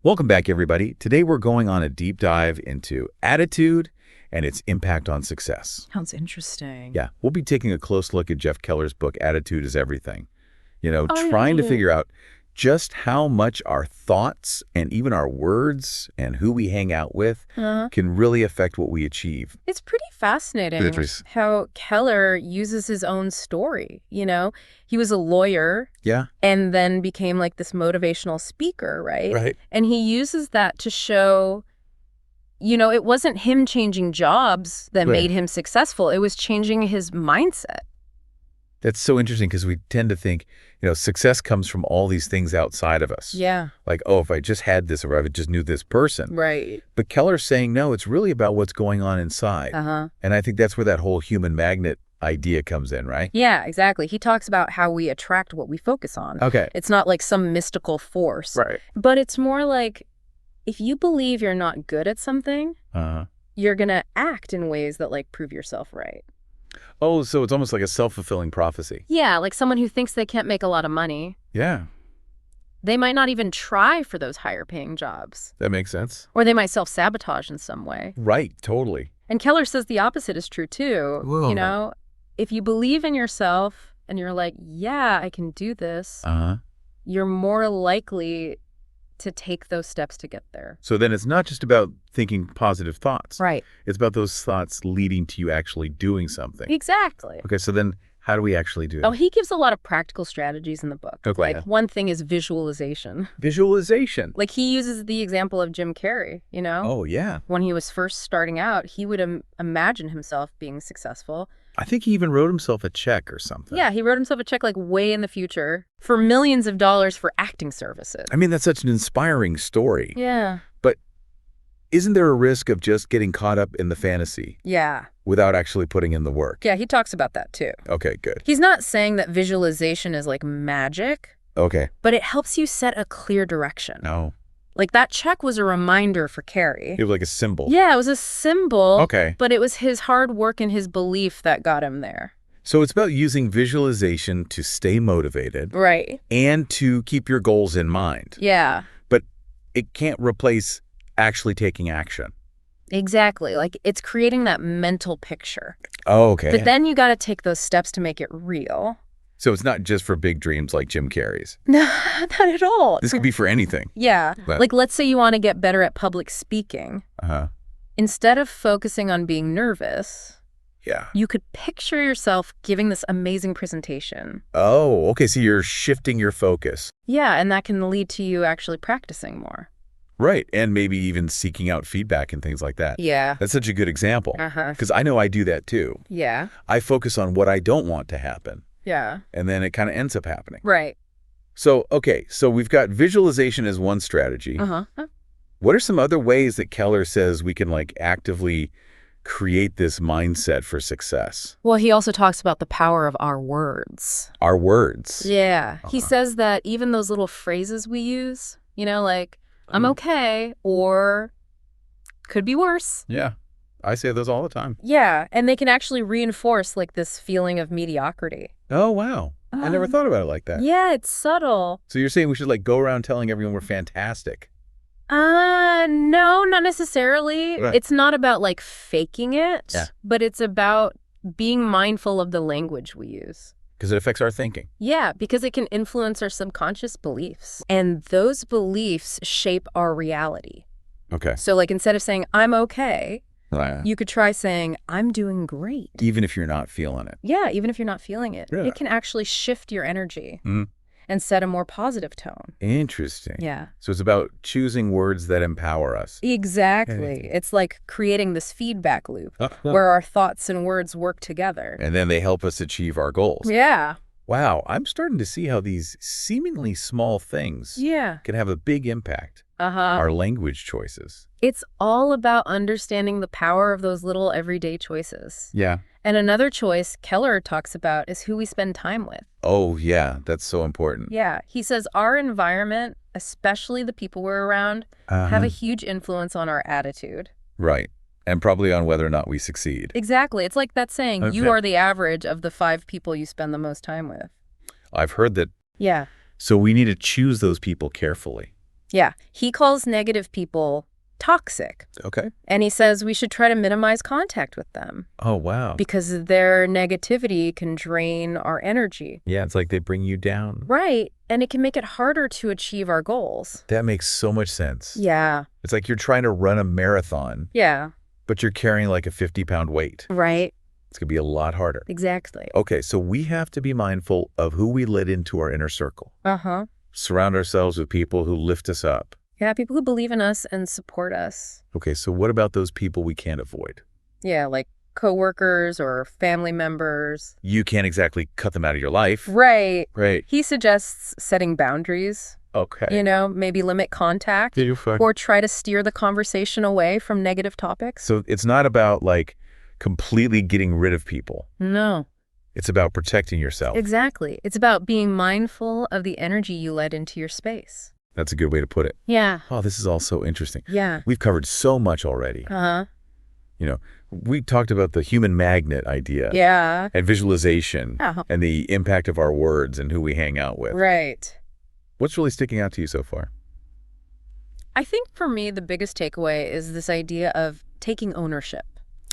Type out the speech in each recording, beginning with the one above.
Welcome back, everybody. Today we're going on a deep dive into attitude and its impact on success. Sounds interesting. Yeah, we'll be taking a close look at Jeff Keller's book, Attitude is Everything. Oh, Trying to yeah. figure out just how much our thoughts and even our words and who we hang out with can really affect what we achieve. It's pretty fascinating how Keller uses his own story, He was a lawyer Yeah? and then became like this motivational speaker, right? Right. And he uses that to show, it wasn't him changing jobs that Right. made him successful. It was changing his mindset. That's so interesting because we tend to think, success comes from all these things outside of us. Yeah. Like, oh, if I just had this or if I just knew this person. Right. But Keller's saying, no, it's really about what's going on inside. And I think that's where that whole human magnet idea comes in, right? Yeah, exactly. He talks about how we attract what we focus on. Okay. It's not like some mystical force. Right. But it's more like if you believe you're not good at something, you're going to act in ways that prove yourself right. Oh, so it's almost like a self-fulfilling prophecy. Yeah, like someone who thinks they can't make a lot of money. Yeah, They might not even try for those higher paying jobs. that makes sense. Or they might self-sabotage in some way. Right, totally. And Keller says the opposite is true too. Whoa. If you believe in yourself and you're like, yeah, I can do this, you're more likely to take those steps to get there. So then it's not just about thinking positive thoughts. Right. It's about those thoughts leading to you actually doing something. Exactly. Okay, so then how do we actually do Oh, that? he gives a lot of practical strategies in the book. Okay. Like one thing is visualization. Visualization. Like he uses the example of Jim Carrey, Oh, yeah. When he was first starting out, he would imagine himself being successful. I think he even wrote himself a check or something. Yeah, he wrote himself a check way in the future for millions of dollars for acting services. I mean, that's such an inspiring story. Yeah. But isn't there a risk of just getting caught up in the fantasy Yeah. without actually putting in the work? Yeah, he talks about that too. Okay, good. He's not saying that visualization is like magic, Okay. but it helps you set a clear direction. No. Like that check was a reminder for Carrie. It was like a symbol. Yeah, it was a symbol. Okay. But it was his hard work and his belief that got him there. So it's about using visualization to stay motivated Right. and to keep your goals in mind. Yeah, But it can't replace actually taking action. exactly. Like it's creating that mental picture. Oh, okay. But then you got to take those steps to make it real. So it's not just for big dreams like Jim Carrey's. No, not at all. This could be for anything. Yeah. But- Like let's say you want to get better at public speaking. Instead of focusing on being nervous, Yeah. you could picture yourself giving this amazing presentation. Oh, okay. So you're shifting your focus. Yeah, and that can lead to you actually practicing more. Right. And maybe even seeking out feedback and things like that. Yeah. That's such a good example. Uh-huh. Because I know I do that too. Yeah. I focus on what I don't want to happen. Yeah. And then it kind of ends up happening. Right. So, okay. So we've got visualization as one strategy. Uh-huh. What are some other ways that Keller says we can actively create this mindset for success? Well, he also talks about the power of our words. Our words. Yeah. He says that even those little phrases we use, like, I'm okay, or could be worse. Yeah. I say those all the time. Yeah. And they can actually reinforce this feeling of mediocrity. Oh, wow. I never thought about it like that. Yeah, it's subtle. So you're saying we should go around telling everyone we're fantastic? No, not necessarily. Right. It's not about faking it, Yeah. but it's about being mindful of the language we use. Because it affects our thinking. Yeah, because it can influence our subconscious beliefs. And those beliefs shape our reality. Okay. So instead of saying, I'm okay, Right. you could try saying, I'm doing great. Even if you're not feeling it. Yeah, even if you're not feeling it. Yeah. It can actually shift your energy Mhm. and set a more positive tone. Interesting. Yeah. So it's about choosing words that empower us. Exactly. It's like creating this feedback loop where our thoughts and words work together. And then they help us achieve our goals. Yeah. Wow, I'm starting to see how these seemingly small things Yeah. can have a big impact. Uh-huh. Our language choices. It's all about understanding the power of those little everyday choices. Yeah. And another choice Keller talks about is who we spend time with. Oh, yeah, that's so important. Yeah. He says our environment, especially the people we're around, have a huge influence on our attitude. Right. And probably on whether or not we succeed. Exactly. It's like that saying, Okay. you are the average of the 5 people you spend the most time with. I've heard that. Yeah. So we need to choose those people carefully. Yeah. He calls negative people toxic. Okay. And he says we should try to minimize contact with them. Oh, wow. Because their negativity can drain our energy. Yeah, it's like they bring you down. Right. And it can make it harder to achieve our goals. That makes so much sense. Yeah. It's like you're trying to run a marathon. Yeah. But you're carrying like a 50-pound weight. Right. It's going to be a lot harder. Exactly. Okay, so we have to be mindful of who we let into our inner circle. Uh-huh. Surround ourselves with people who lift us up. Yeah, people who believe in us and support us. Okay, so what about those people we can't avoid? Yeah, like coworkers or family members. You can't exactly cut them out of your life. Right. Right. He suggests setting boundaries. Okay. You know, maybe limit contact. Or try to steer the conversation away from negative topics. So it's not about like completely getting rid of people. No. It's about protecting yourself. Exactly. It's about being mindful of the energy you let into your space. That's a good way to put it. Yeah. Oh, this is all so interesting. Yeah. We've covered so much already. Uh-huh. You know, we talked about the human magnet idea. Yeah. And visualization. Uh-huh. And the impact of our words and who we hang out with. Right. What's really sticking out to you so far? I think for me, the biggest takeaway is this idea of taking ownership.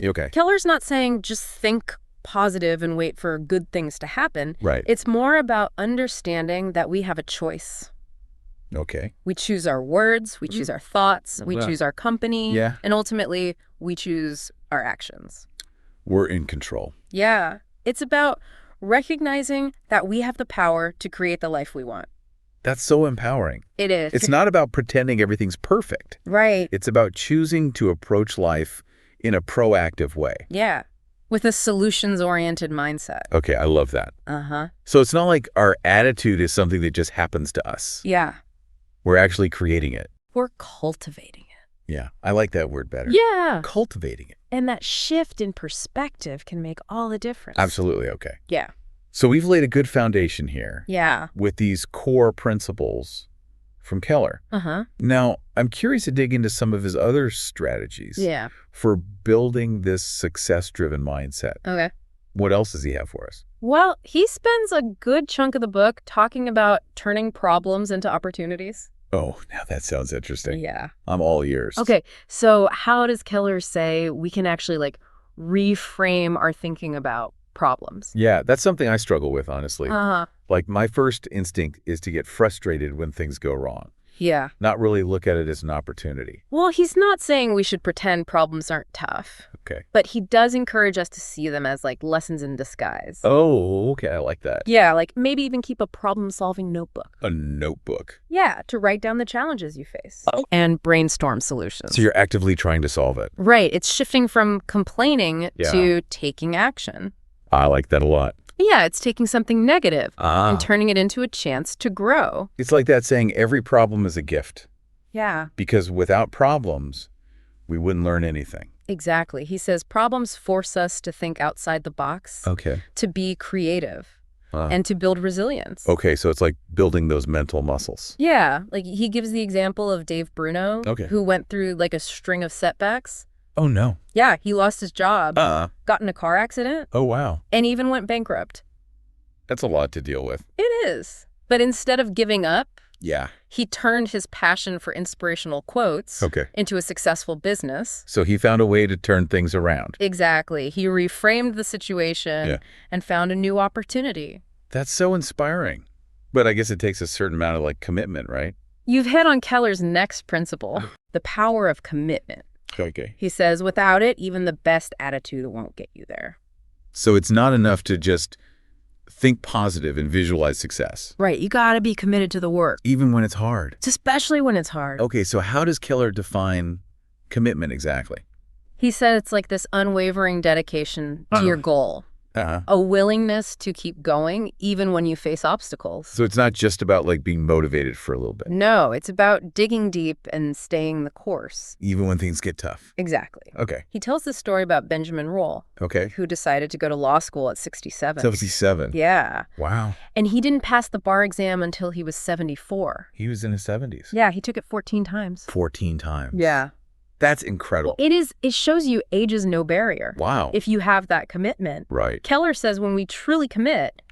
Okay. Keller's not saying just think positive and wait for good things to happen. Right. It's more about understanding that we have a choice. Okay. We choose our words, we choose our thoughts, we choose our company, Yeah. and ultimately, we choose our actions. We're in control. Yeah. It's about recognizing that we have the power to create the life we want. That's so empowering. It is. It's not about pretending everything's perfect. Right. It's about choosing to approach life in a proactive way. Yeah. With a solutions-oriented mindset. Okay, I love that. Uh-huh. So it's not like our attitude is something that just happens to us. Yeah. We're actually creating it. We're cultivating it. Yeah, I like that word better. Yeah. Cultivating it. And that shift in perspective can make all the difference. Absolutely, okay. Yeah. So we've laid a good foundation here. Yeah. With these core principles from Keller. Uh-huh. Now, I'm curious to dig into some of his other strategies for building this success-driven mindset. Okay. What else does he have for us? Well, he spends a good chunk of the book talking about turning problems into opportunities. Oh, now that sounds interesting. Yeah. I'm all ears. Okay, so how does Keller say we can actually like reframe our thinking about problems? Yeah, that's something I struggle with, honestly. Uh-huh. Like my first instinct is to get frustrated when things go wrong. Yeah. Not really look at it as an opportunity. Well, he's not saying we should pretend problems aren't tough. Okay. But he does encourage us to see them as like lessons in disguise. Oh, okay. I like that. Yeah, like maybe even keep a problem-solving notebook. A notebook. Yeah, to write down the challenges you face. And brainstorm solutions. So you're actively trying to solve it. Right. It's shifting from complaining to taking action. I like that a lot. Yeah, it's taking something negative and turning it into a chance to grow. It's like that saying, every problem is a gift. Yeah. Because without problems, we wouldn't learn anything. Exactly. He says problems force us to think outside the box, to be creative, and to build resilience. Okay, so it's like building those mental muscles. Yeah. Like he gives the example of Dave Bruno, who went through like a string of setbacks. Oh, no. Yeah, he lost his job, got in a car accident. Oh, wow. And even went bankrupt. That's a lot to deal with. It is. But instead of giving up, yeah, he turned his passion for inspirational quotes into a successful business. So he found a way to turn things around. Exactly. He reframed the situation and found a new opportunity. That's so inspiring. But I guess it takes a certain amount of like commitment, right? You've hit on Keller's next principle, the power of commitment. Okay. He says, without it, even the best attitude won't get you there. So it's not enough to just think positive and visualize success. Right. You got to be committed to the work. Even when it's hard. Especially when it's hard. Okay, so how does Keller define commitment exactly? He said it's like this unwavering dedication to your goal. A willingness to keep going even when you face obstacles. So it's not just about like being motivated for a little bit. No, it's about digging deep and staying the course. Even when things get tough. Exactly. Okay. He tells this story about Benjamin Roll. Who decided to go to law school at 67. 77. Yeah. Wow. And he didn't pass the bar exam until he was 74. He was in his 70s. Yeah, he took it 14 times. 14 times. Yeah. That's incredible. Well, it shows you age is no barrier. Wow. If you have that commitment. Right. Keller says when we truly commit,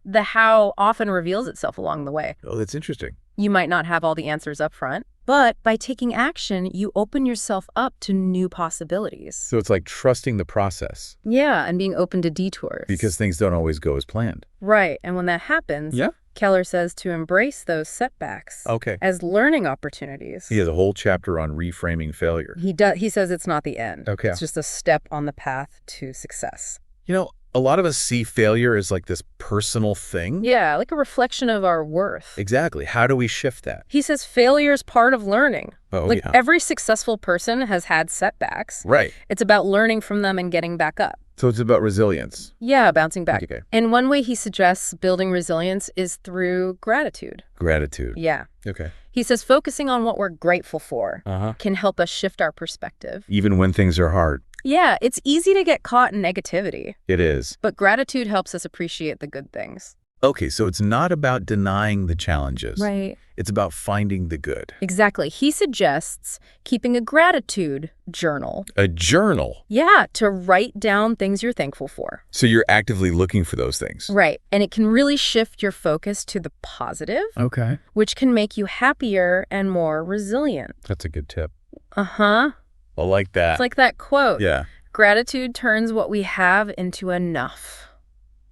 the how often reveals itself along the way. Oh, that's interesting. You might not have all the answers up front, But by taking action, you open yourself up to new possibilities. So it's like trusting the process. Yeah, and being open to detours. Because things don't always go as planned. Right, and when that happens, Keller says to embrace those setbacks as learning opportunities. He has a whole chapter on reframing failure. He says it's not the end. It's just a step on the path to success. You know, a lot of us see failure as like this personal thing. Yeah, like a reflection of our worth. Exactly. How do we shift that? He says failure is part of learning. Every successful person has had setbacks. Right. It's about learning from them and getting back up. So it's about resilience. Yeah, bouncing back. Okay. And one way he suggests building resilience is through gratitude. Gratitude. Yeah. Okay. He says focusing on what we're grateful for can help us shift our perspective. Even when things are hard. Yeah, it's easy to get caught in negativity. It is. But gratitude helps us appreciate the good things. Okay, so it's not about denying the challenges. Right. It's about finding the good. Exactly. He suggests keeping a gratitude journal. A journal? Yeah, to write down things you're thankful for. So you're actively looking for those things. Right. And it can really shift your focus to the positive. Okay. Which can make you happier and more resilient. That's a good tip. Uh-huh. I like that. It's like that quote. Yeah. Gratitude turns what we have into enough.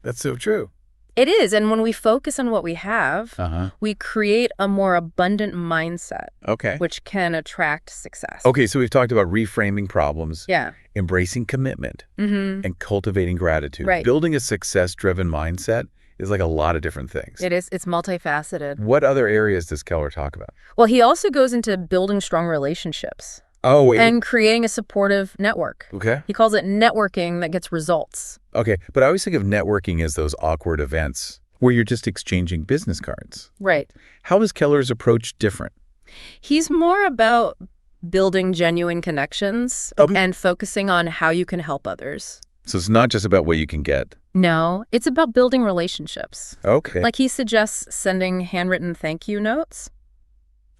That's so true. It is. And when we focus on what we have, we create a more abundant mindset. Okay. Which can attract success. Okay, so we've talked about reframing problems. Yeah. Embracing commitment. And cultivating gratitude. Right. Building a success-driven mindset is like a lot of different things. It is. It's multifaceted. What other areas does Keller talk about? Well, he also goes into building strong relationships. Oh, wait. And creating a supportive network. Okay. He calls it networking that gets results. Okay, but I always think of networking as those awkward events where you're just exchanging business cards. Right. How is Keller's approach different? He's more about building genuine connections and focusing on how you can help others. So it's not just about what you can get. No, it's about building relationships. Okay. Like he suggests sending handwritten thank you notes.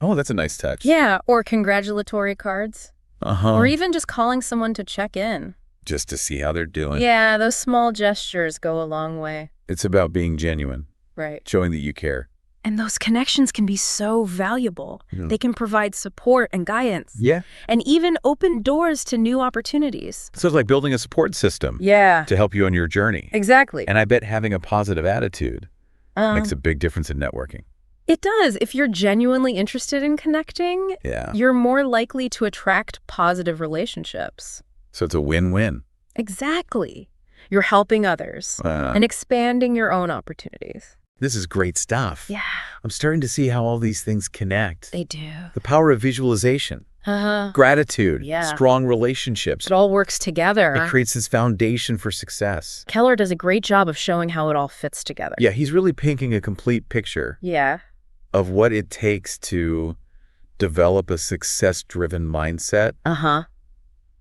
Oh, that's a nice touch. Yeah, or congratulatory cards. Uh-huh. Or even just calling someone to check in. Just to see how they're doing. Yeah, those small gestures go a long way. It's about being genuine. Right. Showing that you care. And those connections can be so valuable. They can provide support and guidance. Yeah. And even open doors to new opportunities. So it's like building a support system. Yeah. To help you on your journey. Exactly. And I bet having a positive attitude makes a big difference in networking. It does. If you're genuinely interested in connecting, you're more likely to attract positive relationships. So it's a win-win. Exactly. You're helping others and expanding your own opportunities. This is great stuff. Yeah. I'm starting to see how all these things connect. They do. The power of visualization, gratitude, strong relationships. It all works together. It creates this foundation for success. Keller does a great job of showing how it all fits together. Yeah, he's really painting a complete picture of what it takes to develop a success-driven mindset.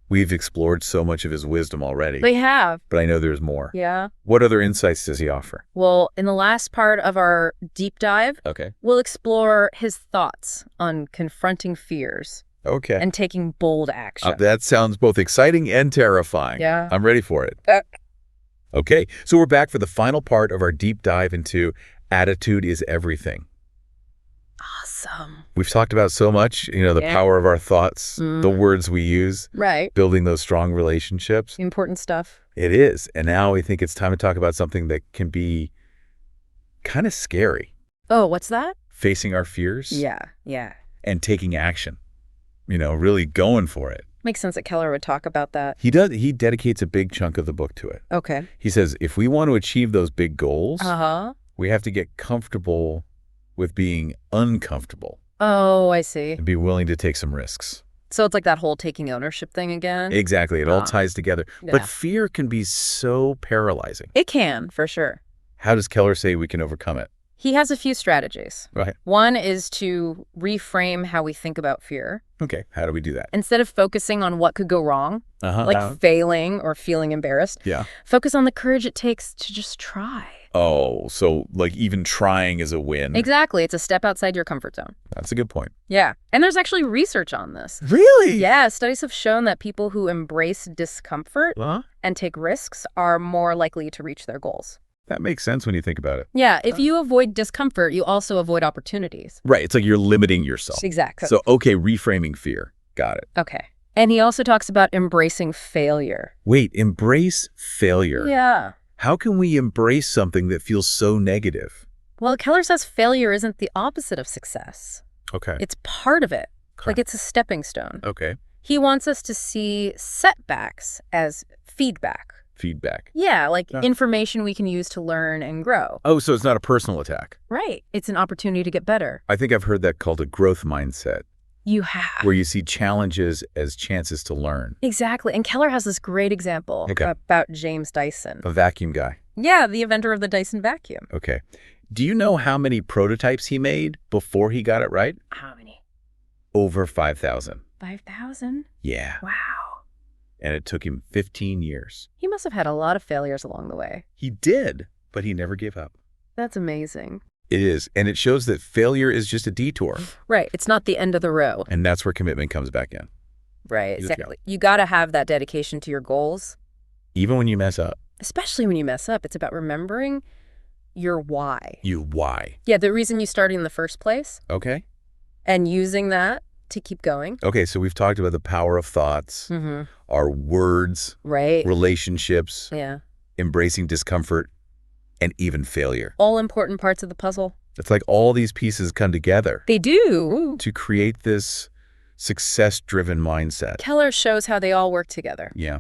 We've explored so much of his wisdom already. We have. But I know there's more. Yeah. What other insights does he offer? Well, in the last part of our deep dive, we'll explore his thoughts on confronting fears. And taking bold action. That sounds both exciting and terrifying. Yeah. I'm ready for it. Okay, so we're back for the final part of our deep dive into Attitude is Everything. Awesome. We've talked about so much, the power of our thoughts, the words we use, building those strong relationships. Important stuff. It is. And now I think it's time to talk about something that can be kind of scary. Oh, what's that? Facing our fears. Yeah. And taking action. Really going for it. Makes sense that Keller would talk about that. He does. He dedicates a big chunk of the book to it. Okay. He says, if we want to achieve those big goals, we have to get comfortable with being uncomfortable. Oh, I see. And be willing to take some risks. So it's like that whole taking ownership thing again? Exactly. It all ties together. Yeah. But fear can be so paralyzing. It can, for sure. How does Keller say we can overcome it? He has a few strategies. Right. One is to reframe how we think about fear. Okay. How do we do that? Instead of focusing on what could go wrong, like failing or feeling embarrassed, focus on the courage it takes to just try. Oh, so like even trying is a win. Exactly. It's a step outside your comfort zone. That's a good point. Yeah. And there's actually research on this. Really? Yeah. Studies have shown that people who embrace discomfort and take risks are more likely to reach their goals. That makes sense when you think about it. Yeah, if you avoid discomfort, you also avoid opportunities. Right, it's like you're limiting yourself. Exactly. So, okay, reframing fear. Got it. Okay. And he also talks about embracing failure. Wait, embrace failure. Yeah. How can we embrace something that feels so negative? Well, Keller says failure isn't the opposite of success. Okay. It's part of it. Okay. Like it's a stepping stone. Okay. He wants us to see setbacks as feedback. Feedback. Yeah, like information we can use to learn and grow. Oh, so it's not a personal attack. Right. It's an opportunity to get better. I think I've heard that called a growth mindset. You have. Where you see challenges as chances to learn. Exactly. And Keller has this great example about James Dyson. A vacuum guy. Yeah, the inventor of the Dyson vacuum. Okay. Do you know how many prototypes he made before he got it right? How many? Over 5,000. 5,000? Yeah. Wow. And it took him 15 years. He must have had a lot of failures along the way. He did, but he never gave up. That's amazing. It is, and it shows that failure is just a detour. Right, it's not the end of the road. And that's where commitment comes back in. Right, exactly. You got to have that dedication to your goals. Even when you mess up. Especially when you mess up. It's about remembering your why. Your why. Yeah, the reason you started in the first place. Okay. And using that to keep going. Okay, so we've talked about the power of thoughts, our words, right, relationships, embracing discomfort, and even failure. All important parts of the puzzle. It's like all these pieces come together. They do. To create this success-driven mindset. Keller shows how they all work together. Yeah.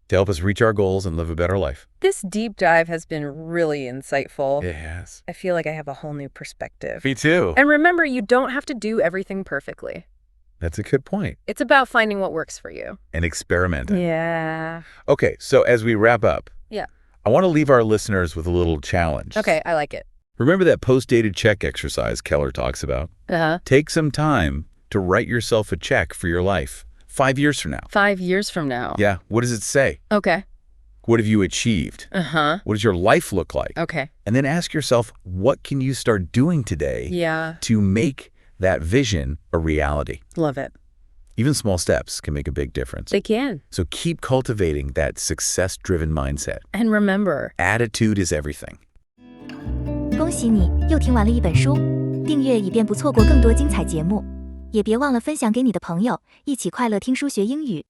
To help us reach our goals and live a better life. This deep dive has been really insightful. It has. I feel like I have a whole new perspective. Me too. And remember, you don't have to do everything perfectly. That's a good point. It's about finding what works for you. And experimenting. Yeah. Okay, so as we wrap up, yeah, I want to leave our listeners with a little challenge. Okay, I like it. Remember that post-dated check exercise Keller talks about? Take some time to write yourself a check for your life. 5 years from now. 5 years from now. Yeah. What does it say? Okay. What have you achieved? What does your life look like? Okay. And then ask yourself, what can you start doing today to make that vision a reality? Love it. Even small steps can make a big difference. They can. So keep cultivating that success-driven mindset. And remember, attitude is everything. 恭喜你又听完了一本书，订阅以便不错过更多精彩节目，也别忘了分享给你的朋友，一起快乐听书学英语。